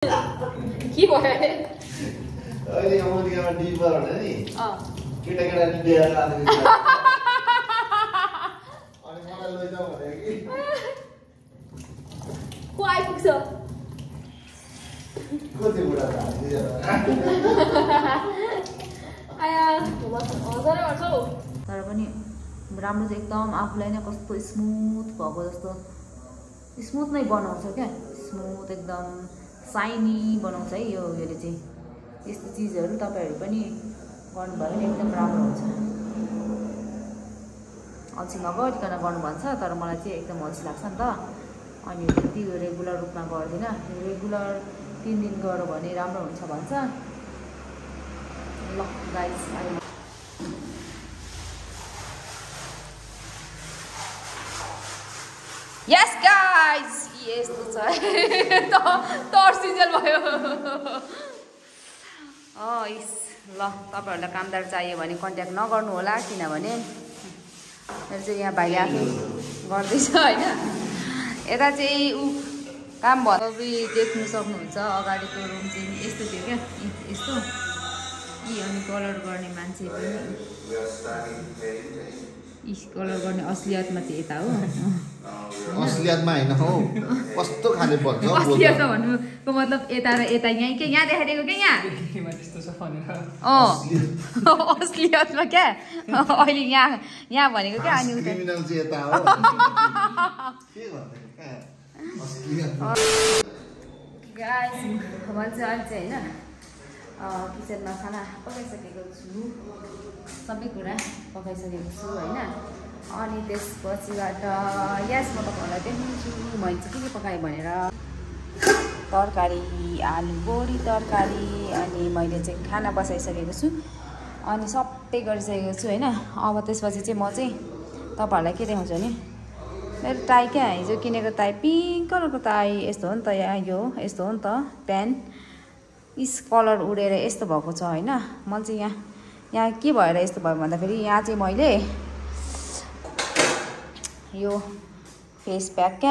के भयो अरे अहिले अमेरिकामा डिपर भने नि केटा लिएर अनि मलाई लैजाऊ भने कि को आइपुग्छ कति बुढा आया हजारै गर्छ हौ तर पनि राम्रो चाहिँ एकदम आफूलाई नै कस्तो स्मुथ भएको जस्तो स्मुथ नै बनाउँछ क्या स्मुथ एकदम साइनी बनाउँछ है योले चाहिँ यस्तो चिजहरू तपाईहरु पनि गर्नुभयो भने एकदम राम्रो हुन्छ अल्छी नगरिकन गर्नु भन्छ तर मलाई चाहिँ एकदम अल्छी लाग्छ नि त अनि त्यति रेगुलर रूपमा गर्दिन रेगुलर 3 दिन गर्यो भने राम्रो हुन्छ भन्छ ल गाइस यस गाइस यस्तो छ तर्सिन्जेल भयो इस ल तपाईहरुलाई कामदार चाहियो भने कन्ट्याक्ट नगर्नु होला किनभने मेरो चाहिँ यहाँ भाइले आफै गर्दैछ हैन यता चाहिँ उ काम भएपछि देख्नु सक्नुहुन्छ अगाडिको रुम चाहिँ यस्तो थियो क्या यस्तो अनि कलर गर्ने मान्छे पनि कलर गर्ने असलियतमा चाहिँ यता हो असलियतमा हैन हौ कस्तो खाले बन्छ असलियत भन्नुको मतलब यता र यता यही के यहाँ देखाइदिएको के यहाँ त्यस्तो छ भनेर असलियतमा क्या अहिले यहाँ भनेको क्या अनि उता क्रिमिनल चाहिँ यता हो के भन्दै असलियत गाइस भन्छ अहिले चाहिँ हैन किचनमा खाना पकाइसकेको छु सबै कुरा पकाइसकेको छु हैन अनि त्यसपछिबाट यस म तपाईहरुलाई देखाउँछु मैले चाहिँ के पकाएँ भनेर तरकारी आलु बोडी तरकारी अनि मैले चाहिँ खाना बसाइसकेको छु अनि सबै गरिसकेको छु हैन अब त्यसपछि चाहिँ म चाहिँ तपाईहरुलाई के देखाउँछु भने मेरो टाई क्या हिजो किनेको टाई पिङ्क कलरको टाई यस्तो हो नि त यो यस्तो हो नि त प्यान्ट इस कलर उडेर यस्तो भएको छ हैन म चाहिँ यहाँ के भएर यस्तो भयो भन्दाखेरि यहाँ चाहिँ मैले यो फेस प्याक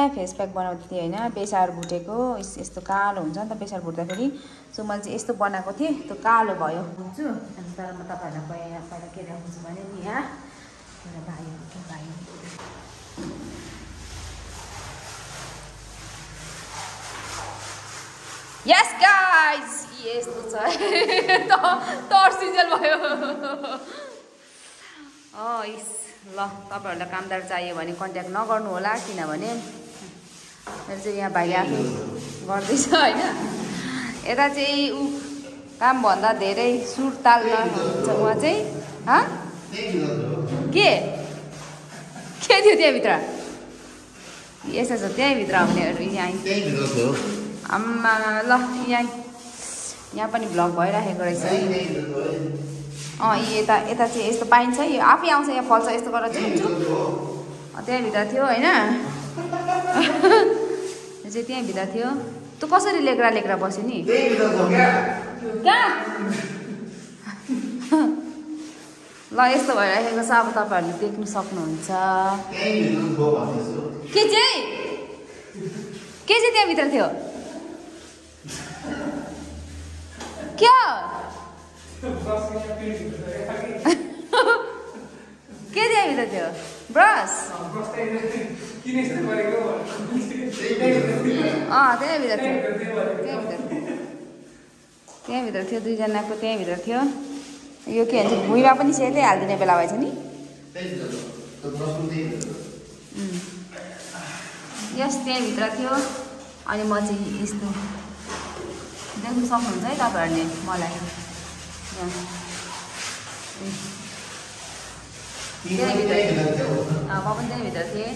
बनाउँदै थिएँ हैन पेसार भुटेको यस्तो कालो हुन्छ नि त पेसार भुट्दाखेरि सो मैले चाहिँ यस्तो बनाएको थिएँ त्यो कालो भयो हुन्छु अनि तर म तपाईहरुलाई पहिला के देखाउँछु भने नि यहाँ मेरो भाइ यस गाइस यस्तो छ तर्सिन्जेल भयो इस ल तपाईहरुलाई कामदार चाहियो भने कन्ट्याक्ट नगर्नु होला किनभने मेरो चाहिँ यहाँ भाइले आफै गर्दैछ हैन यता चाहिँ उ काम भन्दा धेरै सुर ताल्न हुन्छ उहाँ चाहिँ के थियो त्यहाँभित्र यस्तो छ त्यहीँभित्र आउनेहरू यहाँ आम्मा ल यहाँ पनि भ्लग भइराखेको रहेछ यता चाहिँ यस्तो पाइन्छ यो आफै आउँछ यहाँ फल्छ यस्तो गरेर चाहिँ त्यहाँभित्र थियो हैन यो चाहिँ त्यहाँभित्र थियो तँ कसरी लेख्रा बस्यो नि ल यस्तो भइराखेको छ अब तपाईहरुले देख्न सक्नुहुन्छ के चाहिँ त्यहाँभित्र थियो क्या के त्यहाँभित्र थियो ब्रस त्यहाँभित्र थियो दुईजनाको त्यहाँभित्र थियो यो के भन्छ भुइँमा पनि सेतै हालिदिने बेला भएछ नि यस त्यहाँभित्र थियो अनि म चाहिँ यस्तो देख्न सक्नुहुन्छ है तपाईहरुले मलाई म पनि त्यहीँभित्र थिएँ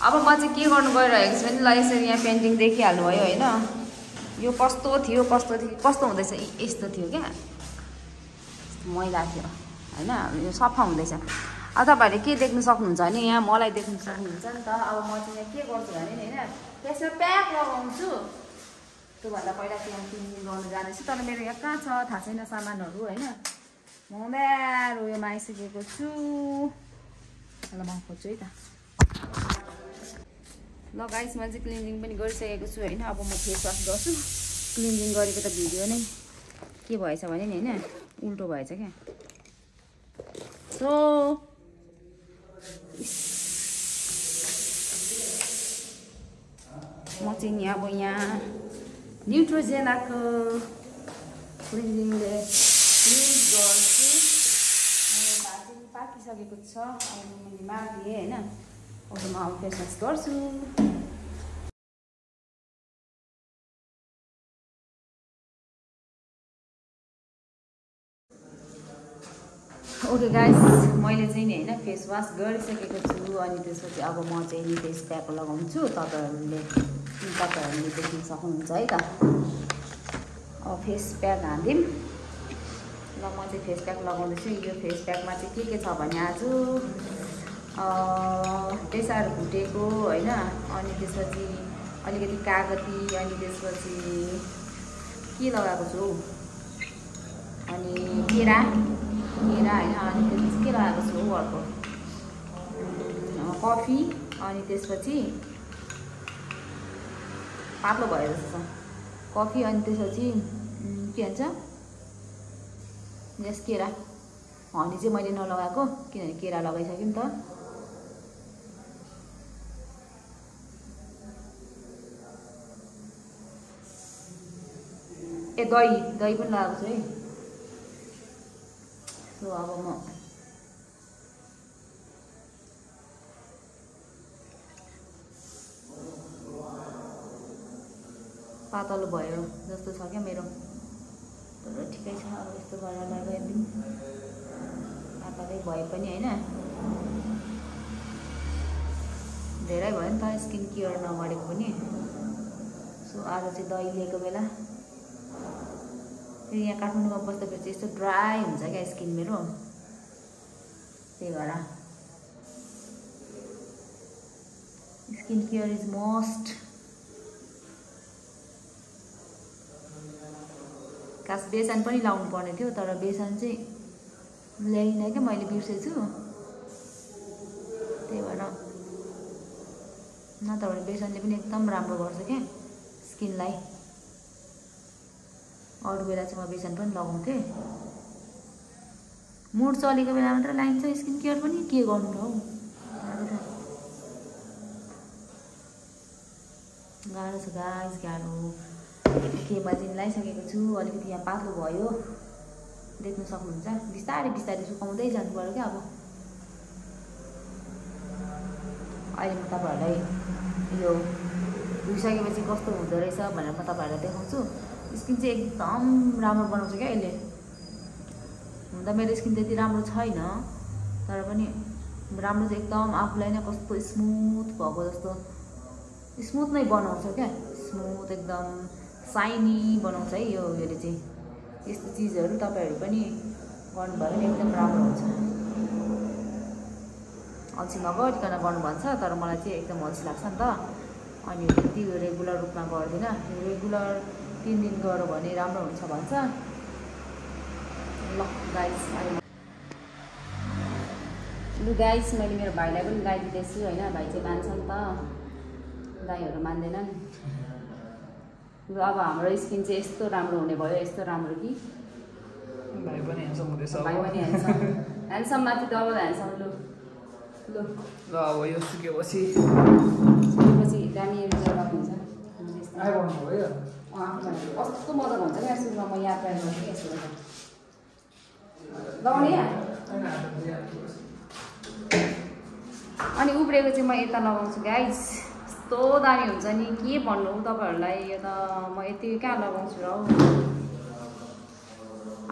अब म चाहिँ के गर्नु गइरहेको छु भने ल यसरी यहाँ पेन्टिङ देखिहाल्नु भयो होइन यो कस्तो थियो कस्तो हुँदैछ यस्तो थियो क्या मैला थियो होइन यो सफा हुँदैछ अब तपाईँहरूले के देख्न सक्नुहुन्छ भने यहाँ मलाई देख्न सक्नुहुन्छ नि त अब म चाहिँ यहाँ के गर्छु भने नि होइन त्यसमा प्याक लगाउँछु त्योभन्दा पहिला त्यहाँ क्लिनिङ गर्नु जाँदैछु तर मेरो यहाँ कहाँ छ थाहा छैन सामानहरू होइन म मेरो उयोमा आइसकेको छु ल म खोज्छु है त ल गाइस मैले चाहिँ क्लिन्जिङ पनि गरिसकेको छु होइन। अब म फेस वास गर्छु। क्लिन्जिङ गरेको त भिडियो नै के भएछ भने नि होइन उल्टो भएछ क्या। सो म चाहिँ नि अब यहाँ न्युट्रोजेनाको क्लिन्जिङले क्लिन्ज गर्छु। भाजी पाकिसकेको छ। अब मैले मारिदिएँ होइन। अब म अब फेस वास गर्छु। ओके गाइस मैले चाहिँ नि होइन फेस वास गरिसकेको छु। अनि त्यसपछि अब म चाहिँ नि फेस प्याक लगाउँछु। तपाईँहरूले देख्न सक्नुहुन्छ है त। अब फेस प्याक हालिदिउँ। ल म चाहिँ फेस प्याक लगाउँदैछु। यो फेस प्याकमा चाहिँ के छ भने आज पेसार भुटेको होइन। अनि त्यसपछि अलिकति कागती अनि त्यसपछि के लगाएको छु अनि केरा होइन। अनि त्यसपछि के लगाएको छु अर्को कफी। अनि त्यसपछि पातलो भयो जस्तो छ कफी। अनि त्यसपछि के भन्छ यस केरा। हनी चाहिँ मैले नलगाएको किनभने केरा लगाइसक्यो नि त। ए दही पनि लगाएको छु है। सो अब म पातलो भयो जस्तो छ क्या मेरो। तर ठिकै छ। अब यस्तो गरेर लगाइदिउँ। पातलै भए पनि होइन धेरै भयो नि त स्किन केयर नगरेको पनि। सो आज चाहिँ दही लिएको बेला फेरि यहाँ काठमाडौँमा बस्दाखेरि चाहिँ यस्तो ड्राई हुन्छ क्या स्किन मेरो। त्यही भएर स्किन केयर इज मस्ट। खास बेसन पनि लाउनु पर्ने थियो तर बेसन चाहिँ ल्याइनँ क्या मैले बिर्सेछु। त्यही भएर नत्र भने बेसनले पनि एकदम राम्रो गर्छ क्या स्किनलाई। अरू बेला चाहिँ म बेसन पनि लगाउँथेँ। मुड चलेको बेला मात्र लाइन्छ स्किन केयर पनि। के गर्नु र हौ गाह्रो छ गाइस गाह्रो। केमा चाहिँ लगाइसकेको छु। अलिकति यहाँ पातलो भयो देख्न सक्नुहुन्छ। बिस्तारै बिस्तारै सुकाउँदै जानु पर्यो क्या। अब अहिले म तपाईँहरूलाई यो धुइसकेपछि कस्तो हुँदो रहेछ भनेर म तपाईँहरूलाई देखाउँछु। स्किन चाहिँ एकदम राम्रो बनाउँछ क्या यसले। हुन त मेरो स्किन त्यति राम्रो छैन तर पनि राम्रो चाहिँ एकदम आफूलाई नै कस्तो स्मुथ भएको जस्तो स्मुथ नै बनाउँछ क्या। स्मुथ एकदम साइनी बनाउँछ है योले चाहिँ। यस्तो चिजहरू तपाईँहरू पनि गर्नुभयो भने एकदम राम्रो हुन्छ। अल्छी नगरिकन गर्नु भन्छ तर मलाई चाहिँ एकदम अल्छी लाग्छ नि त। अनि त्यति रेगुलर रूपमा गर्दिनँ। रेगुलर 3 दिन गऱ्यो भने राम्रो हुन्छ भन्छ। ल गाइस लु गाइस मैले मेरो भाइलाई पनि लगाइदिँदैछु होइन। भाइ चाहिँ मान्छ नि त दाइहरू मान्दैनन्। अब हाम्रो स्किन चाहिँ यस्तो राम्रो हुने भयो। यस्तो राम्रो कि भाइ पनि ह्यान्डसम हुँदैछ। भाइ पनि ह्यान्डसम माथि डबल ह्यान्डसम। लु लु ल अब यो सुकेपछि दामी एउटा हुन्छ। आइबन्नु भयो। कस्तो मजा हुन्छ क्या सुरुमा म याद ट्राई गर्छु क्या यसो लगाउने। अनि उब्रेको चाहिँ म यता लगाउँछु गाइस। यस्तो दामी हुन्छ नि के भन्नु तपाईँहरूलाई। यो त म यति कहाँ लगाउँछु र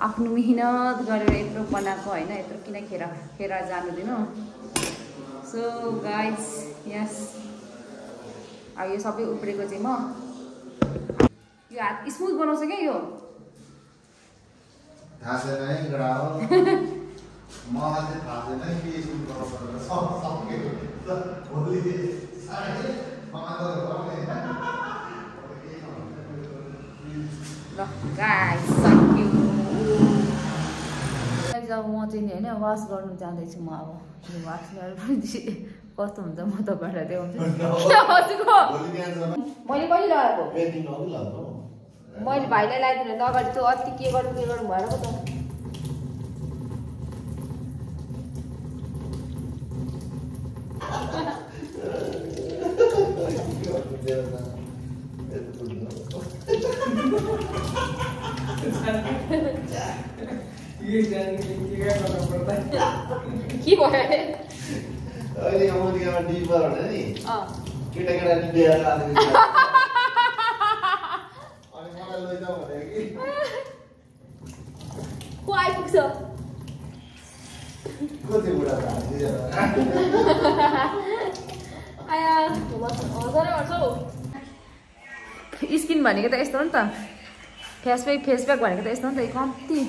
आफ्नो मिहिनेत गरेर यत्रो बनाएको होइन। यत्रो किन खेर जानु दिनु। सो गाइस यस अब यो सबै उब्रेको चाहिँ म यो हात स्मुथ बनाउँछ क्या यो। थाहा छैन है गडा हो। मलाई चाहिँ थाहा छैन के स्कुल गर्नुपर्छ। सक्यो भोलि ल गाइस थ्याङ्क यू। अब म चाहिँ नि होइन वास गर्नु जाँदैछु म। अब वास गरेर कस्तो हुन्छ म तपाईँहरूलाई देखाउँछु के हँसेको मैले कहिले लगाएको मैले भाइलाई लगाइदिनु अगाडि त्यो अति के गर्नु भएर पो त के भयो अहिले अमेरिकामा डिपर भने नि केटाकेटा लिएर अनि मलाई लैजाऊ भने कि को आइपुग्छ कति बुढा आया हजारै गर्छ हौ स्किन भनेको त यस्तो हो नि त फेसप्याक भनेको त यस्तो हो नि त कम्ती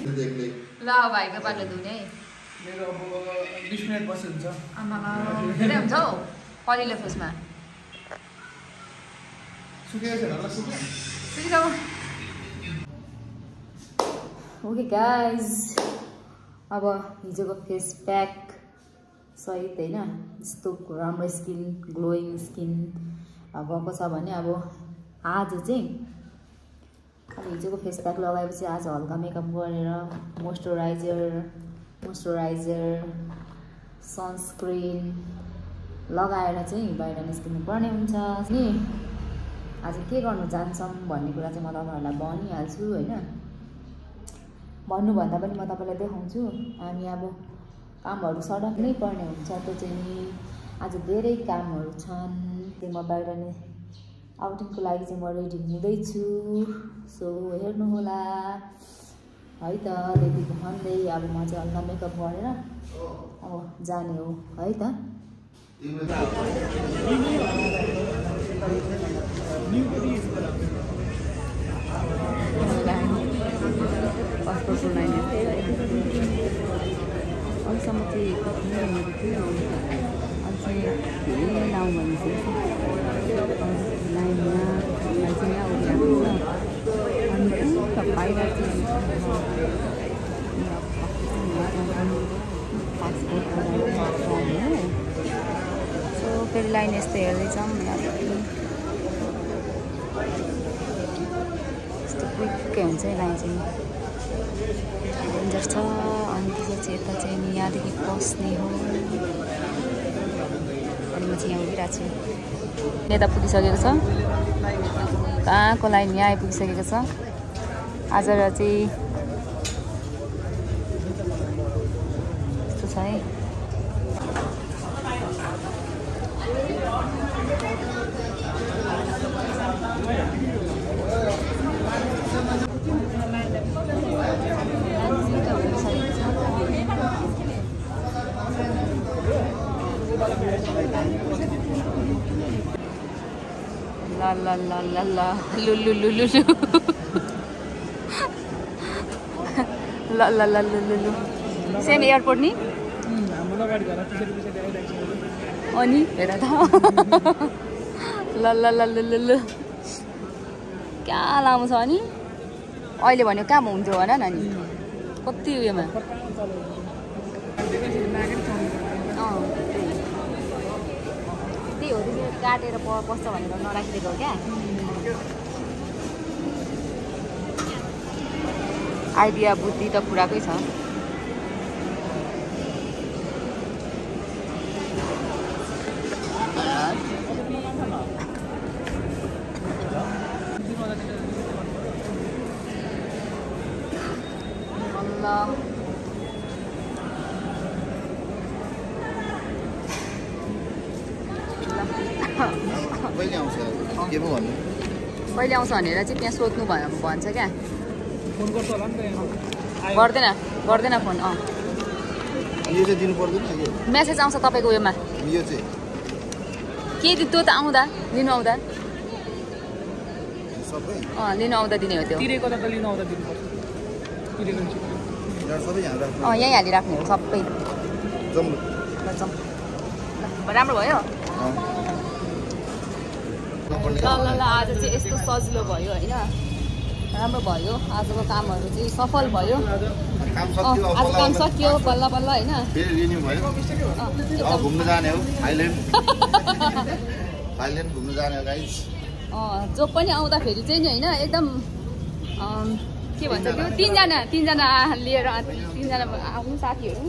ल भाइको पालो धुने है मेरो अब 20 मिनेट बसी हुन्छ आमा धेरै हुन्छ हौ कलिलो फेसमा सुकेको छैन होला सुकिसक्यो ओके गाइज अब हिजोको फेस प्याक सहित होइन यस्तो राम्रो स्किन ग्लोइङ स्किन भएको छ भने अब आज चाहिँ अब हिजोको फेस प्याक लगाएपछि आज हल्का मेकअप गरेर मोइस्चराइजर सनस्क्रिन लगाएर चाहिँ बाहिर निस्किनु पर्ने हुन्छ नि आज के गर्नु जान्छौँ भन्ने कुरा चाहिँ म तपाईँहरूलाई भनिहाल्छु होइन भन्नुभन्दा पनि म तपाईँलाई देखाउँछु हामी अब कामहरू सडक नै पर्ने हुन्छ त्यो चाहिँ नि आज धेरै कामहरू छन् त्यो म बाहिर नै आउटिङको लागि चाहिँ म रेडी हुँदैछु सो हेर्नुहोला है त रेडी भन्दै अब म चाहिँ हल्का मेकअप गरेर अब जाने हो है त अहिलेसम्म चाहिँ कतिहरू थियो अनि चाहिँ धेरै लाउँ भनिसकेको लाइनमा चाहिँ यहाँ उभिरहेको छ अनि बाहिर चाहिँ सो फेरि लाइन यस्तो हेर्दैछौँ यस्तो क्विकै हुन्छ लाइन चाहिँ डेन्जर छ अनि त्यसपछि यता चाहिँ नि यहाँदेखि पस्ने हो अनि म चाहिँ यहाँ उभिरहेको छु यता पुगिसकेको छ कहाँको लाइन यहाँ आइपुगिसकेको छ आज र चाहिँ यस्तो छ है La la la la la lulu lulu la la la lulu same airport नि अनि हेर त ल ल ल लु क्या लामो छ अनि अहिले भन्यो कहाँ हुन्थ्यो भन न नि कति उयोमा त्यही हो त्यो काटेर पस्छ भनेर नराखिदिएको क्या आइडिया बुद्धि त पुराकै छ कहिले आउँछ भनेर चाहिँ त्यहाँ सोध्नु भन्छ क्या गर्दैन फोन मेसेज आउँछ तपाईँको उयोमा के त्यो त आउँदा लिनु आउँदा लिनु आउँदा दिने हो त्यो यहीँ हालिराख्ने हो सबै राम्रो भयो ल आज चाहिँ यस्तो सजिलो भयो होइन राम्रो भयो आजको कामहरू चाहिँ सफल भयो काम सकियो आज काम सकियो बल्ल बल्ल होइन फेरि रिन्यू भयो अब घुम्न जाने हो थाइल्यान्ड थाइल्यान्ड घुम्न जाने हो गाइस जो पनि आउँदाखेरि चाहिँ नि होइन एकदम के भन्छ त्यो तिनजना लिएर तिनजना आफ्नो साथीहरू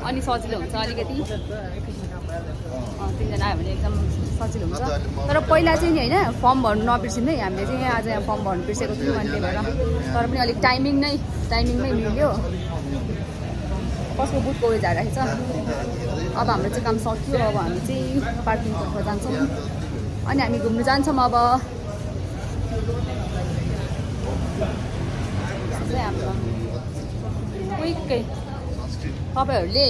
अनि सजिलो हुन्छ अलिकति तिनजना आयो भने एकदम सजिलो हुन्छ तर पहिला चाहिँ नि होइन फर्म भर्नु नबिर्सिनु है हामीले चाहिँ आज यहाँ फर्म भर्नु बिर्सेको थियौँ अनि त्यही भएर तर पनि अलिक टाइमिङमै मिल्यो कसको बुटको उयो झारिरहेको छ अब हाम्रो चाहिँ काम सक्यो अब हामी चाहिँ पार्किङ तर्फ जान्छौँ अनि हामी घुम्नु जान्छौँ अब हाम्रो क्विकै तपाईँहरूले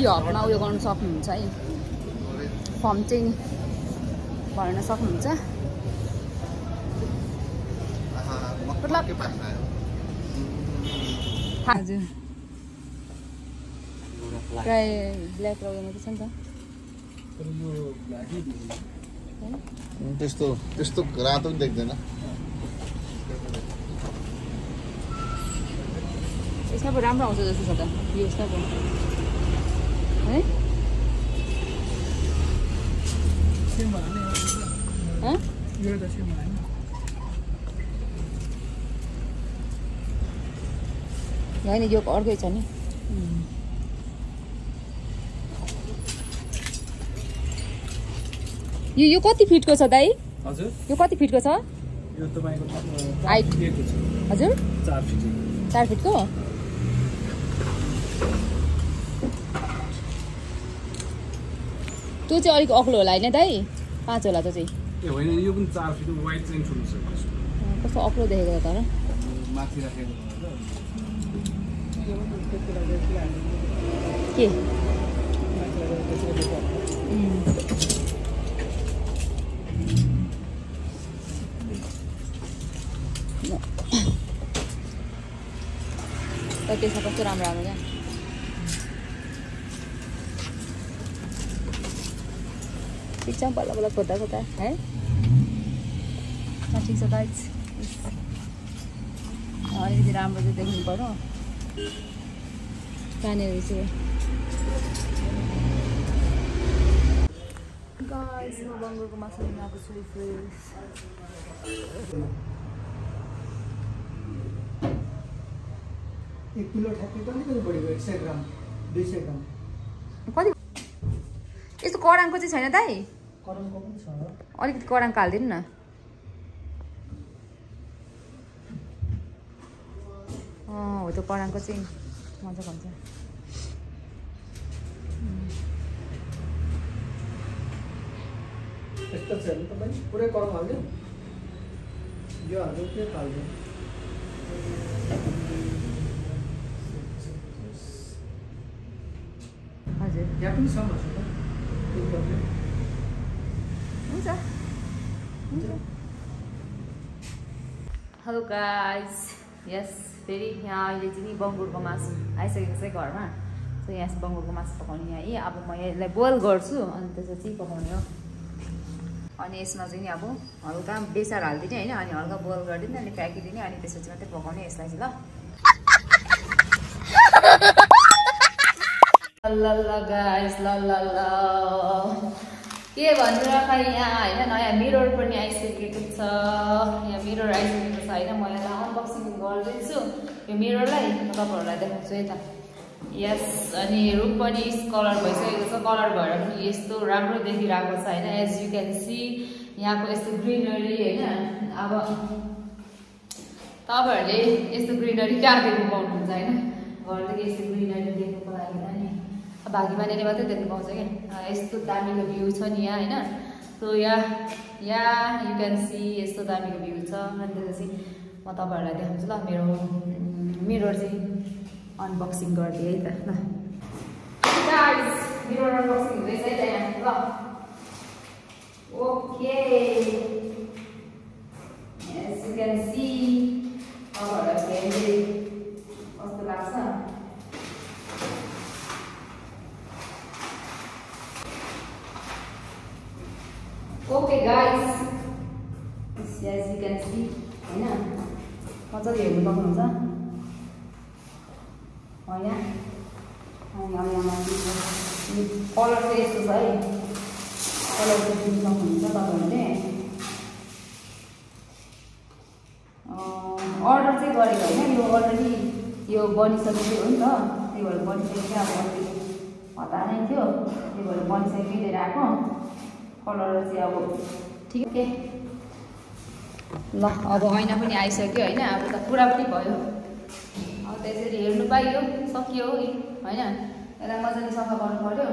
हबमा उयो गर्नु सक्नुहुन्छ है फर्म चाहिँ भर्न सक्नुहुन्छ मतलब हजुर प्राय ब्ल्याक लगाउनु छ नि त्यस्तो रातो पनि देख्दैन यसमा पो राम्रो आउँछ जस्तो छ त यो यसमा पो है होइन यो अर्कै छ नि यो कति फिटको छ दाइ हजुर यो कति फिटको छ यो तपाईको हाइट हजुर 4 फिटको त्यो चाहिँ अलिक अग्लो होला होइन दाइ 5 होला त्यो चाहिँ ए होइन यो पनि 4 फिट वाइड चाहिँ ठुलो छ कस्तो अग्लो देखेको तर माथि राखेको के त्यसमा कस्तो राम्रो क्या ठिक छ बल्ल बल्ल खोज्दा है ठिक छ गाइस अलिकति राम्रो चाहिँ देख्नु पर्यो कहाँनिर चाहिँ गाइस म बङ्गुरको मासु लिन आएको छु एक किलो ठ्याक्कै अलिकति बढेको 100 ग्राम 200 ग्राम कति यस्तो कराङको चाहिँ छैन दाइ कराङको पनि छ अलिकति कराङको हालिदिनु न हो त्यो कराङको चाहिँ मजाको हुन्छ यस्तो छ नि तपाईँ पुरै कराङ हाल्दियो यो हाल्दियो के हाल्दियो हजुर यहाँ पनि छ मसु त हुन्छ हेलो गाइस यस फेरि यहाँ अहिले चाहिँ नि बङ्गुरको मासु आइसकेको छ घरमा सो यहाँ बङ्गुरको मासु पकाउने यहाँ है अब म यसलाई बोइल गर्छु अनि त्यसपछि पकाउने हो अनि यसमा चाहिँ नि अब हल्का बेसार हालिदिने होइन अनि हल्का बोइल गरिदिने अनि फ्याँकिदिने अनि त्यसपछि मात्रै पकाउने यसलाई चाहिँ ल गाइस ल के भन्नु र खै यहाँ होइन नयाँ मिरर पनि आइसकेको छ यहाँ मिरर आइसकेको छ होइन म यसलाई अनबक्सिङ गर्दैछु यो मिररलाई तपाईँहरूलाई देखाउँछु है त यस अनि रुम पनि कलर भइसकेको छ कलर भएर पनि यस्तो राम्रो देखिरहेको छ होइन एज यु क्यान सी यहाँको यस्तो ग्रिनरी होइन अब तपाईँहरूले यस्तो ग्रिनरी कहाँ देख्नु पाउनुहुन्छ होइन घरदेखि यस्तो ग्रिनरी देख्नुको लागि नि भागी मानेले मात्रै देख्नु पाउँछ क्या यस्तो दामीको भ्यू छ नि यहाँ होइन सो यहाँ यु क्यान सी यस्तो दामीको भ्यू छ अनि त्यसपछि म तपाईँहरूलाई देखाउँछु ल मेरो मिरर चाहिँ अनबक्सिङ गरिदिएँ है त ल मिरर अनबक्सिङ हुँदैछ है त यहाँ ल okay as you can see तपाईँहरूलाई कस्तो लाग्छ okay guys as you can see होइन मजाले हेर्नु सक्नुहुन्छ होइन अनि अब यहाँ कलर चाहिँ यस्तो छ है कलर चाहिँ दिनु सक्नुहुन्छ तपाईँहरूले अर्डर चाहिँ गरेको होइन यो अलरेडी यो बनिसकेको हो नि त त्यही भएर बनिसकेको चाहिँ अब अलिक हतार नै थियो त्यही भएर बनिसकेकै लिएर आएको कलर चाहिँ अब ठिकै ल अब ऐना पनि आइसक्यो होइन अब त पुरा पनि भयो अब त्यसरी हेर्नु पाइयो सकियो होइन यसलाई मजाले सफा गर्नु पर्यो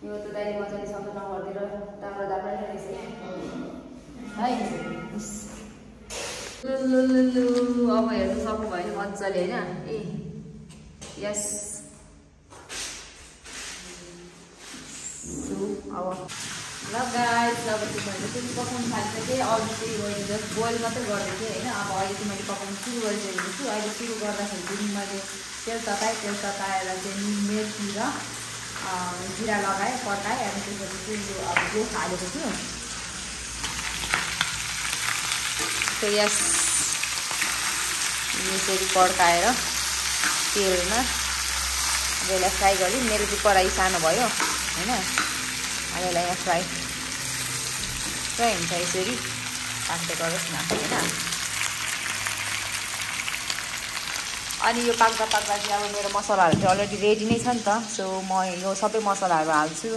यो त दाइले मजाले सफा नगरिदिएर राम्रो दाम्रो रहेछ है लु अब हेर्नु सक्नु भयो मजाले होइन ए यस अब ल गाइस अब चाहिँ मैले पनि पकाउनु थालिसकेँ अघि चाहिँ मैले जस्ट बोइल मात्रै गर्दै थिएँ होइन अब अहिले चाहिँ मैले पकाउनु सुरु गरिसकेको छु अहिले सुरु गर्दाखेरि चाहिँ मैले तेल तताएर चाहिँ मेथी र जिरा लगाएँ पकाएँ अनि त्यसपछि चाहिँ यो अब गोस हालेको छु यस यसरी पड्काएर तेलमा यसलाई फ्राई गरेँ मेरो चाहिँ कराही सानो भयो होइन अब यसलाई यहाँ फ्राई हुन्छ यसरी पाक्दै गरोस् न होइन अनि यो पाक्दा चाहिँ अब मेरो मसलाहरू चाहिँ अलरेडी रेडी नै छ नि त सो म यो सबै मसलाहरू हाल्छु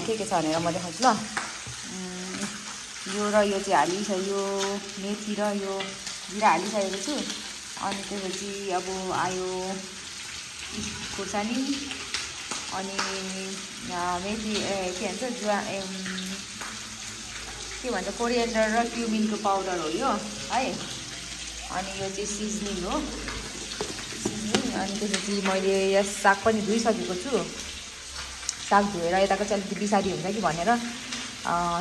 के छ भनेर म देखाउँछु ल यो र यो चाहिँ हालिसक्यो मेथी र यो जिरा हालिसकेको छु अनि त्यसपछि अब आयो खुर्सानी अनि मेथी के भन्छ के भन्छ कोरिएन्डर र क्युमिनको पाउडर हो यो है अनि यो चाहिँ सिजनिङ हो अनि त्यसपछि मैले यस साग पनि धोइसकेको छु साग धोएर यताको चाहिँ अलिकति बिसारी हुन्छ कि भनेर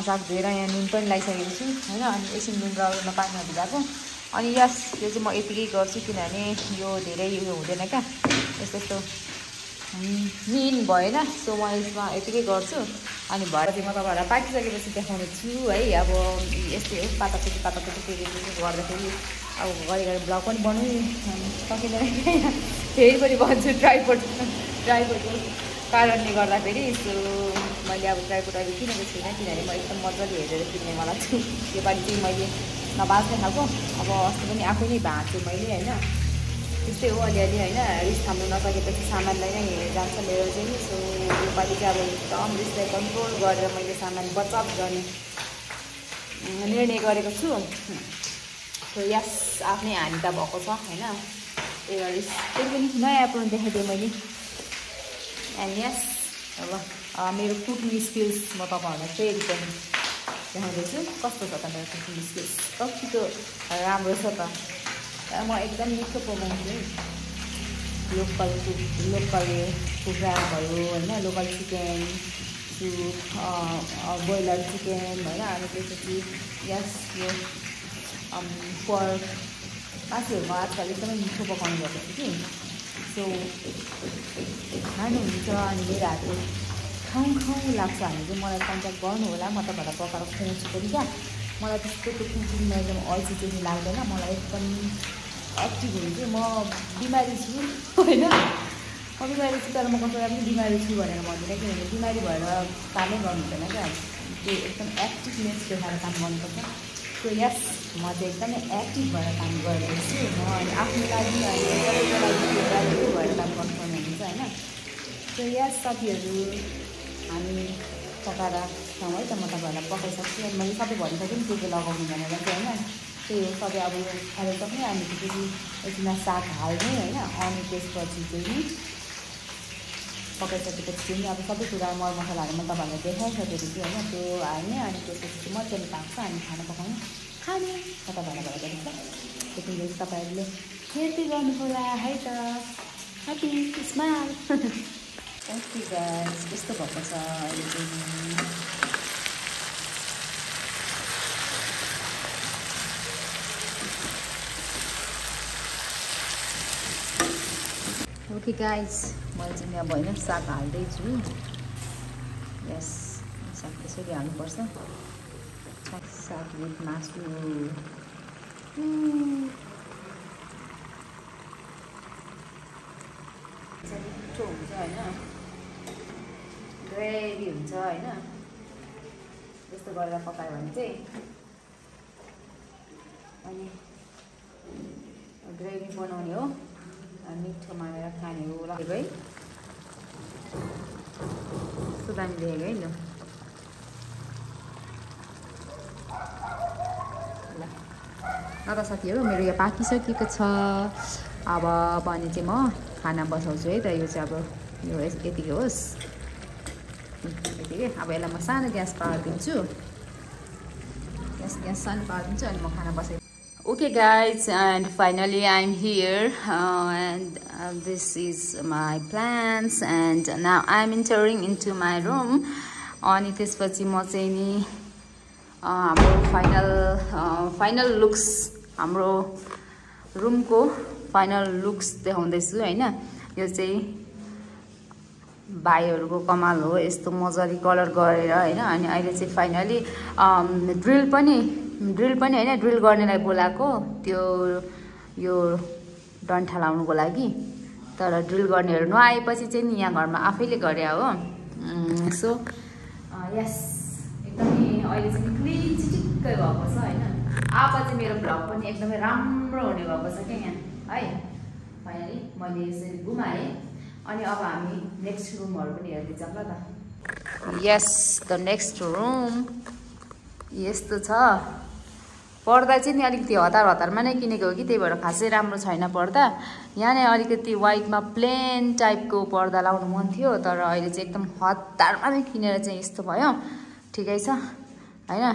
साग धोएर यहाँ नुन पनि लगाइसकेको छु होइन अनि एकछिन नुन र पानीमा भिजाएको अनि यस यो चाहिँ म यतिकै गर्छु किनभने यो धेरै उयो हुँदैन क्या यस्तो मिहिन भएन सो म यसमा यतिकै गर्छु अनि भएर चाहिँ म तपाईँहरूलाई पाकिसकेपछि देखाउने छु है अब यस्तै हो पाताचुटी गर्दाखेरि अब घरि ब्लग पनि बनाउनु सकिँदैन फेरि पनि भन्छु ट्राइपोडको कारणले गर्दाखेरि सो मैले अब ट्राइपोड अहिले किनेको छुइनँ किनभने म एकदम मजाले हेरेर किन्ने मलाई छु योपालि चाहिँ मैले नबाच्ने खालको अब अस्ति पनि आफै नै भाँच्छु मैले होइन त्यस्तै हो अलिअलि होइन रिस थाम्नु नसकेपछि सामानलाई नै जान्छ मेरो चाहिँ सो योपालि चाहिँ अब एकदम रिसलाई कन्ट्रोल गरेर मैले सामान बचत गर्ने निर्णय गरेको छु सो यस आफ्नै हानि त भएको छ होइन त्यही भएर त्यही पनि नयाँ एप्रोन देखाइदिएँ मैले एन्ड यस अब मेरो कुकिङ स्किल्स म तपाईँहरूलाई फेरि पनि देखाउँदैछु कस्तो छ त मेरो कुकिङ स्किल्स कतिको राम्रो छ त म एकदम मिठो पकाउँछु लोकल कुखुरा भयो होइन local chicken soup broiler chicken होइन अनि त्यसपछि यस यो पर्क मासुहरूमा आजकल एकदमै मिठो पकाउनु भएको छु कि सो खानुहुन्छ अनि मेरो हातले खाउँ लाग्छ भने चाहिँ मलाई कन्ट्याक्ट गर्नु होला म तपाईँहरूलाई पकाएर खुवाउँछु पनि क्या मलाई त्यस्तो त्यो कुकिङमा एकदम अल्छी चाहिँ लाग्दैन मलाई एकदम एक्टिभ हुन्छु म बिमारी छु होइन म बिमारी छु तर म कसैलाई पनि बिमारी छु भनेर भन्दिनँ किनभने बिमारी भएर कामै गर्नु हुँदैन क्या त्यो एकदम एक्टिभनेस देखाएर काम गर्नुपर्छ सो यस म चाहिँ एकदमै एक्टिभ भएर काम गरिरहेको छु म अनि आफ्नो लागि भएर काम गर्नुपर्ने हुन्छ होइन सो यस साथीहरू हामी पकाएर खाउँ है त म तपाईँहरूलाई पकाइसक्छु अनि मैले सबै भनिसकेँ नि के लगाउनु भनेर चाहिँ होइन त्यही हो सबै अब खाइसक्ने अनि त्यसपछि यसमा साग हाल्ने होइन अनि त्यसपछि चाहिँ पकाइसकेपछि चाहिँ अब सबै कुरा मरमसलाहरू म तपाईँहरूलाई देखाइसकेको छु होइन त्यो हाल्ने अनि त्यसपछि चाहिँ मजाले पाक्छ अनि खाना पकाउने खाने तपाईँहरूलाई भएर गरेको त्यति चाहिँ तपाईँहरूले हेर्दै गर्नुहोला है त ह्याप्पी स्माइल ओके गाइस यस्तो भएको छ अहिले चाहिँ ओके गाइस मैले चाहिँ अब होइन साग हाल्दैछु यस साग त्यसरी हाल्नुपर्छ साग विथ मासु मिठो हुन्छ होइन ग्रेभी हुन्छ होइन यस्तो गरेर पकायो भने चाहिँ अनि ग्रेभी बनाउने हो मिठो मानेर खाने हो लागेको है कस्तो दामी देखेको है ल ल त साथीहरू मेरो यो पाकिसकेको छ अब भने चाहिँ म खाना बसाउँछु है त यो चाहिँ अब यो यतिकै होस् यतिकै अब यसलाई म सानो ग्यास पारिदिन्छु ग्यास सानो पारिदिन्छु अनि म खाना बसाइ Okay guys, and finally I'm here and this is my plans and now I'm entering into my room अनि त्यसपछि म चाहिँ नि हाम्रो फाइनल लुक्स हाम्रो रुमको फाइनल लुक्स देखाउँदैछु हैन यो चाहिँ भाइहरुको कमाल हो यस्तो मजाले कलर गरेर हैन अनि अहिले चाहिँ फाइनली ड्रिल पनि हैन ड्रिल गर्नेलाई बोलाको त्यो यो डन्ठा लाउनुको लागि तर ड्रिल गर्नेहरु नआएपछि चाहिँ नि यहाँ घरमा आफैले गरे हो सो यस एकदमै अहिले चाहिँ क्लिन चिटिक्कै भएको छ हैन अब चाहिँ मेरो भ्लग पनि एकदमै राम्रो हुने भएको छ के यहाँ है फाइनली मैले यसरी घुमाए अनि अब हामी नेक्स्ट रुमहरु पनि हेर्दै जाऊँ ल त यस द नेक्स्ट रुम यस्तो छ पर्दा चाहिँ नि अलिकति हतारमा नै किनेको हो कि त्यही भएर खासै राम्रो छैन पर्दा यहाँ नै अलिकति व्हाइटमा प्लेन टाइपको पर्दा लाउनु मन थियो तर अहिले चाहिँ एकदम हतारमा नै किनेर चाहिँ यस्तो भयो ठिकै छ हैन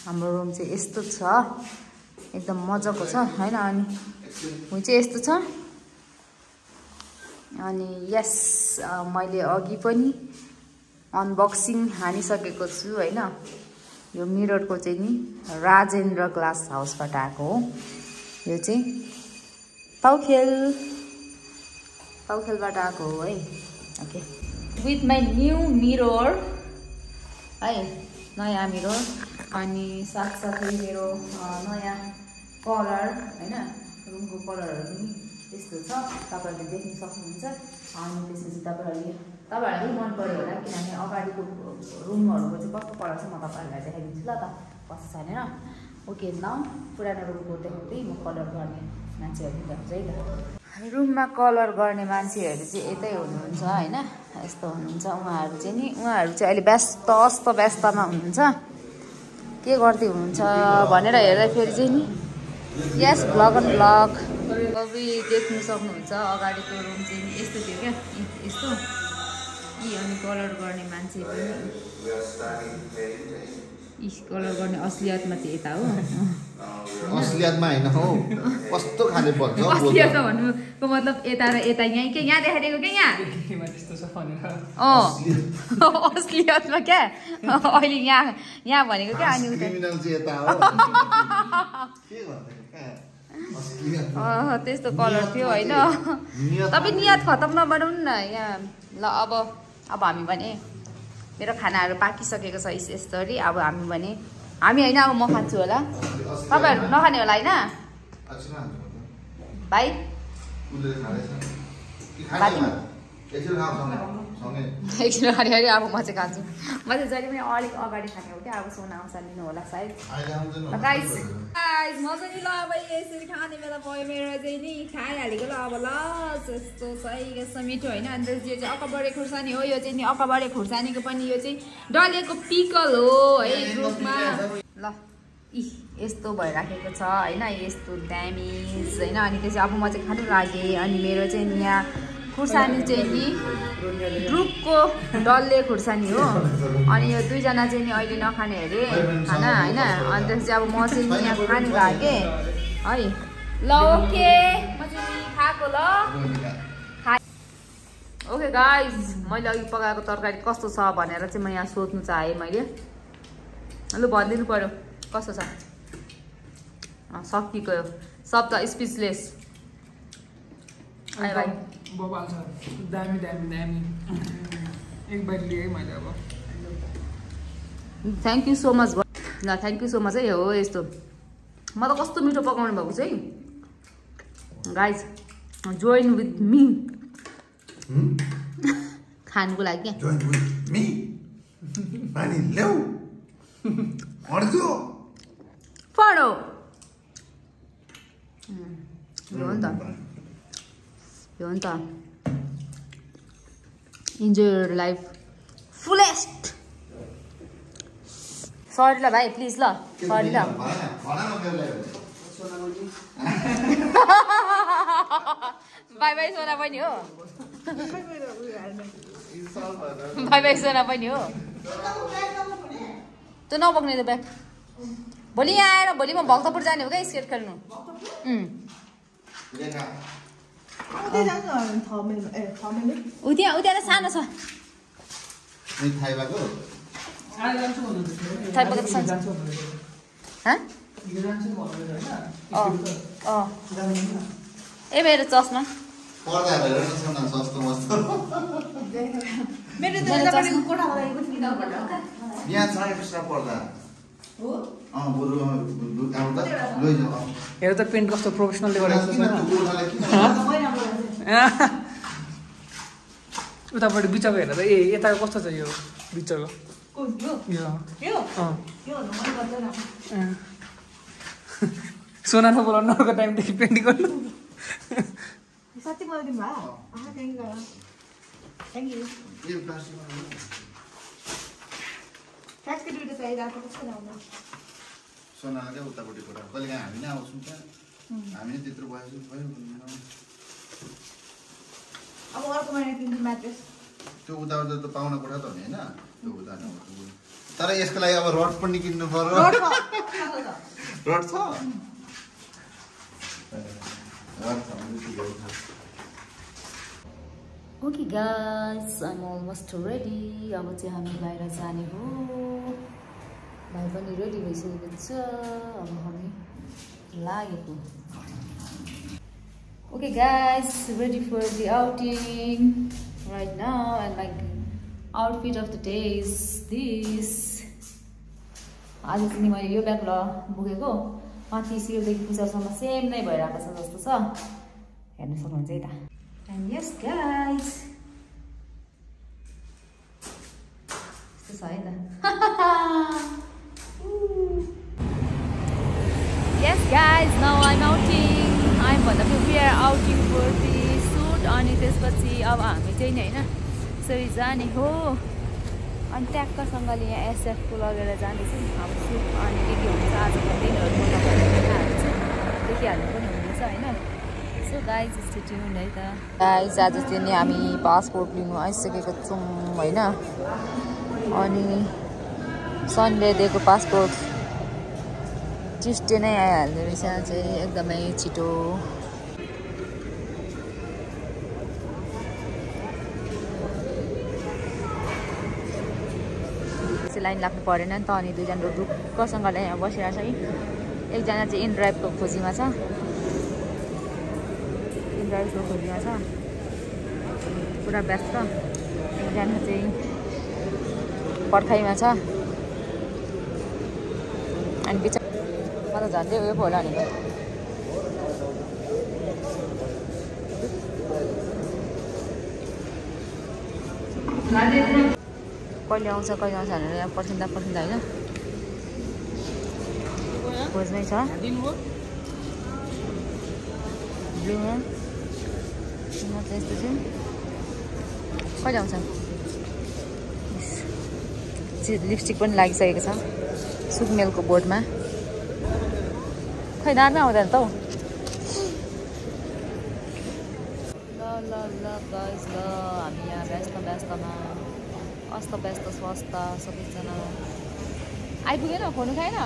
हाम्रो रुम चाहिँ यस्तो छ एकदम मजाको छ हैन अनि हुन चाहिँ यस्तो छ अनि यस मैले अघि पनि अनबक्सिङ हानिसकेको छु हैन यो मिररको चाहिँ नि राजेन्द्र ग्लास हाउसबाट आएको हो यो चाहिँ पाउखेलबाट आएको हो है okay with my new mirror है नयाँ मिरर अनि साथसाथै मेरो नयाँ कलर हैन रुमको कलरहरू पनि यस्तो छ तपाईहरुले देख्न सक्नुहुन्छ अनि त्यसपछि तपाईहरुलाई पनि मन पर्यो होला किनभने अगाडिको रुमहरुको चाहिँ कस्तो कलर छ म तपाईहरुलाई देखाइदिन्छु ल त कस्तो छैन ओके नाउ पुरानो रुमको देखाउँदै म कलर गर्ने मान्छेहरु देखाउँछु है त रुममा कलर गर्ने मान्छेहरु चाहिँ यतै हुनुहुन्छ हैन यस्तो हुनुहुन्छ उहाँहरु चाहिँ अहिले व्यस्तमा हुनुहुन्छ के गर्दै हुनुहुन्छ भनेर हेर्दा फेरि चाहिँ नि यस ब्लग अन ब्लग अबि देख्न सक्नुहुन्छ अगाडिको रुम चाहिँ यस्तो थियो क्या यस्तो अनि कलर गर्ने मान्छे पनि कलर गर्ने असलियतमा चाहिँ यता हो असलियतमा हैन हो कस्तो खाले पर्छ असलियत भन्नुको मतलब यता र यता यही के यहाँ देखाइदिएको के यहाँ त्यस्तो छ भनेर असलियतमा क्या अहिले यहाँ भनेको क्या अनि उता क्रिमिनल चाहिँ यता हो के भन्दै त्यस्तो कलर थियो हैन तपाईं नियत खतम नबनाउनु न यहाँ ल अब हामी भने मेरो खानाहरु पाकिसकेको छ यसरी अब हामी हैन अब म खान्छु होला तपाईहरु नखाने होला हैन भाइ एकछिन खाने अब म चाहिँ खान्छु म चाहिँ जहिले पनि अलिक अगाडि खाने हो क्या अब सोना आउँछ लिनु होला सायद गाइस म चाहिँ ल अब यसरी खाने बेला भयो मेरो चाहिँ नि खाइहालेको ल अब ल यस्तो सही मिठो होइन अन्त यो चाहिँ अकबरे खुर्सानी हो यो चाहिँ नि अकबरे खुर्सानीको पनि यो चाहिँ डलेको पिकल हो है रुखमा ल यस्तो भइराखेको छ होइन यस्तो ड्यामेज होइन अनि त्यो चाहिँ अब म चाहिँ खानु लागेँ अनि मेरो चाहिँ यहाँ खुर्सानी चाहिँ नि रुखको डल्ले खुर्सानी हो अनि यो दुईजना चाहिँ नि अहिले नखाने अरे खाना होइन अनि त्यसपछि अब म चाहिँ यहाँ खानु लागेँ है ल ओके म चाहिँ खाएको ल ओके गाइज मैले अघि पकाएको तरकारी कस्तो छ भनेर चाहिँ म यहाँ सोध्नु चाहेँ मैले लु भनिदिनु पर्यो कस्तो छ सकिएको सब त स्पिचलेस आयो भाइ बबाल छ दामी एक बाइट लिएँ मैले अब थ्याङ्क यू सो मच ल थ्याङ्क यू सो मच है हो यस्तो म त कस्तो मिठो पकाउनु भएको छ है गाइज जोइन विथ मी खानुको लागि क्या Join with me. पानी ल्याऊ अड्क्यो पढो हो नि त enjoy your life fullest sorry ल भाइ प्लिज ल सरी ल बाई बाई सोना पनि हो बाई बाई सोना पनि हो त्यो नबोक्ने त ब्याग भोलि यहाँ आएर भोलि म भक्तपुर जाने हो क्या स्केट खेल्नु उ त्यहाँ सानो छ थाइबाको थाइपाको त सानो ए मेरो चस्मा पर्दा हेरेर सोना सस्तो मस्तो यहाँ छ एक्स्ट्रा पर्दा बरु आउँछ लैजाऊ हेर त पेन्ट कस्तो प्रोफेसनलले गरेको छ उतापट्टि बिचको हेर त ए यताको कस्तो छ यो बिचको सोना नबोलाउनु अर्को टाइमदेखि पेन्ट गर्नु साँच्चै बनाइदिनु भयो थ्याङ्क यू ठ्याक्कै दुइटा चाहिरहेको कस्तो राम्रो सोनाले क्या उतापट्टि कुरा कहिले काहीँ हामी नै आउँछौँ त्यहाँ हामी नै त्यत्रो भयो अब अर्को महिना किन्छु म्याट्रेस त्यो उताबाट त पाहुना कोठा त हो नि होइन त्यो उता तर यसको लागि अब रड पनि किन्नु पर्यो रड छ okay guys I am almost ready अब चाहिँ हामी बाहिर जाने हो भाइ पनि रेडी भइसकेको छ अब हामी लागेको okay guys ready for the outing right now and my outfit of the day is this आज चाहिँ मैले यो ब्याग बोकेको माथि शिरदेखि पुच्छरसम्म सेम नै भइरहेको छ जस्तो छ हेर्न सक्नुहुन्छ है त एन्ड यस गाइस यस्तो छ है त yes guys now I'm outing I'm भन्दा पनि we are outing for the shoot अनि त्यसपछि अब हामी चाहिँ नि होइन यसरी जाने हो अनि ट्याक्कसँगले यहाँ एसएफको लगेर जाँदैछु अब सुट अनि के हुन्छ आजको दिनहरू देखिहाल्नु पनि हुनेछ होइन सो गाइज स्टे ट्युन्ड है त गाइज आज चाहिँ नि हामी पासपोर्ट लिनु आइसकेको छौँ होइन अनि सन्डे दिएको पासपोर्ट ट्युसडे नै आइहाल्दो रहेछ चाहिँ एकदमै छिटो लाइन लाग्नु परेन नि त अनि दुईजना ढुक्कसँगले यहाँ बसिरहेको छ है एकजना चाहिँ इनड्राइभको खोजीमा छ पुरा व्यस्त एकजना चाहिँ पर्खाइमा छ अनि बिचरा म त झन्डै उयो पो होला नि कहिले आउँछ भनेर यहाँ पर्खिँदा होइन खोज्नै छ ब्लुमा चाहिँ यस्तो चाहिँ कहिले आउँछ लिपस्टिक पनि लागिसकेको छ सुकमेलको बोर्डमा खै दाँतमै आउँदैन त हौ ल गाइस ल हामी यहाँ व्यस्तमा अस्त स्वस्थ सबैजना आइपुगेन खोल्नु खाएन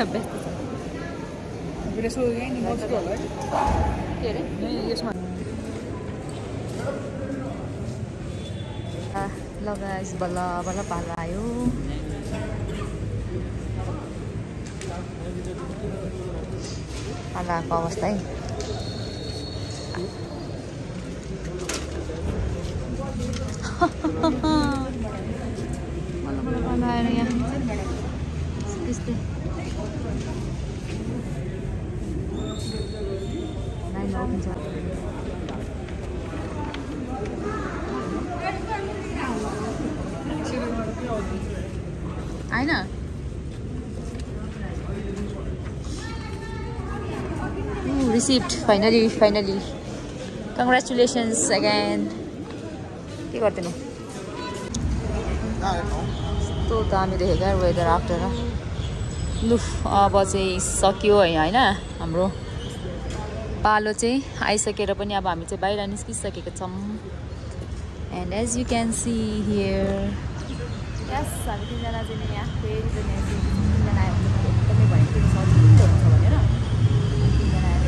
व्यस्त छ के अरे यसमा ल गाइस बल्ल पालो आयो पालो आएको अवस्था है पालो आएर यहाँ त्यस्तै लाइन हुन्छ हैन रिसिप्ट फाइनली कङ्ग्रेचुलेसन्स अगेन के गर्दैन यस्तो दामी देखेको यार वेदर आफ्टर लु अब चाहिँ सक्यो हैन हाम्रो पालो चाहिँ आइसकेर पनि अब हामी चाहिँ बाहिर निस्किसकेको छौँ and as you can see here yes हामी तिनजना चाहिँ यहाँ फेरि तिनजना आयो भने एकदमै भनेको सजिलो हुन्छ भनेर तिनजना आएर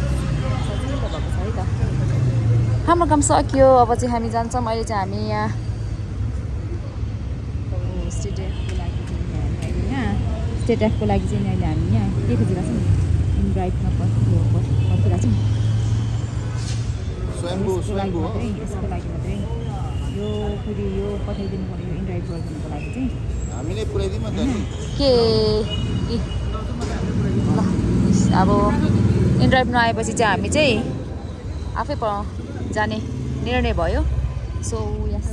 सजिलो भएको छ है त हाम्रो काम सक्यो अब चाहिँ हामी जान्छौँ अहिले चाहिँ हामी यहाँ स्टेटको लागि चाहिँ अहिले हामी यहाँ के खोजिरहेको छौँ इन ड्राइभमा पर्खिरहेको छौँ यसको लागि मात्रै यो फेरि यो पठाइदिनु पर्यो इन ड्राइभ गरिदिनुको लागि चाहिँ हामीले पुऱ्याइदिउँ त के अब इन ड्राइभ नआएपछि चाहिँ हामी चाहिँ आफै जाने निर्णय भयो सो यस